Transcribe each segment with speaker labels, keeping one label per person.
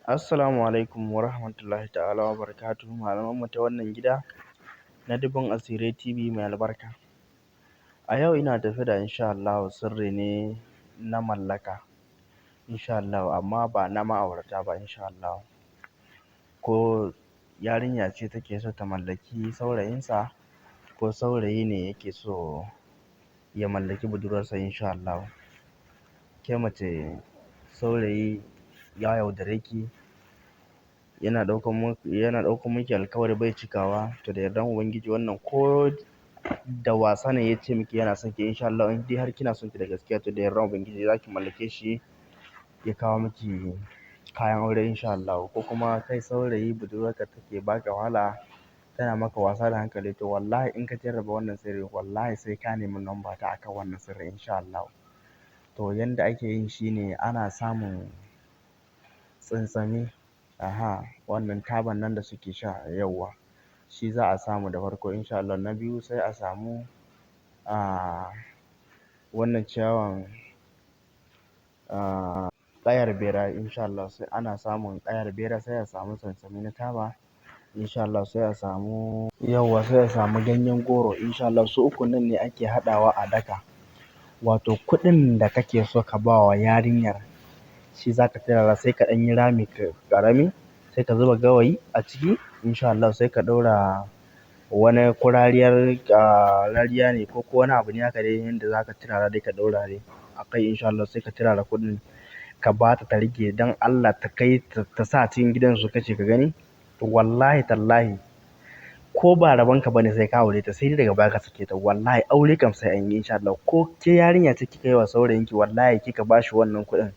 Speaker 1: Assalamu alaikum wa rahmatullahi ta'ala wa barakatuhu malamanmu ta wannan gida na Dubin Asirai TV mai albarka. A yau ina tafe da insha Allahu sirri ne na mallaka insha Allahu, amma ba na ma'aurata ba insha Allahu. Ko yarinya ce take so ta mallaki saurayinsa, ko saurayi ne yake so ya mallaki budurwarsa insha Allahu. Ke mace, saurayi ya yaudare ki, yana ɗaukan miki alƙawari bai cikawa, to da yardan Ubangiji wannan ko da wasa ne ya ce miki yana son ki insha Allahu, in dai har kina son ki da gaskiya, to da yardan Ubangiji za ki mallake shi ya kawo miki kayan aure insha Allahu. Ko kuma kai saurayi, budurwarka take baka wahala, tana maka wasa da hankali, to wallahi in ka jarraba wannan sirri, wallahi sai ka nemi number ta akan wannan sirri insha Allahu. To yanda ake yin shi ne ana samun tsantsami, wannan taban nan da suke sha yawwa, shi za a samu da farko insha Allah. Na biyu sai a samu wannan ciyawan ƙayar bera insha Allah, sai ana samun ƙayar bera, sai a samu tsantsami na taba insha Allah, sai a samu ganyen goro insha Allah. Su uku nan ne ake haɗawa a daka. Wato kuɗin da kake so ka ba wa yarinyar shi za ka turara, sai ka ɗan yi rami ƙarami, sai ka zuba gawayi a ciki insha Allah, sai ka ɗaura wani ko rariya ne ko wani abu ne haka dai yanda za ka turara dai ka ɗaura dai a kai insha Allah, sai ka turara kuɗin ka ba ta riƙe don Allah, ta kai ta sa cikin gidansu kace ka gani. To wallahi tallahi ko ba rabonka bane sai ka aure ta, sai dai daga baya ka sake ta. Wallahi aure kam sai an yi insha Allah. Ko ke yarinya ce kika yi wa saurayinki, wallahi kika ba shi wannan kuɗin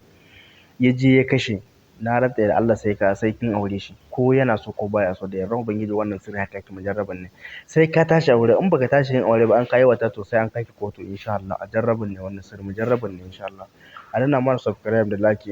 Speaker 1: ya je ya kashe, na rantse da Allah sai kin aure shi, ko yana so ko baya so, da yardan Ubangiji wannan sirri haka yake mujarraban ne. Sai ka tashi aure, in baka tashi yin aure ba an kai wata, to sai an kai ki kotu insha Allah. A jarrabin ne wannan sirri, mujarrabin ne insha Allah. A danna mana subscribe da like.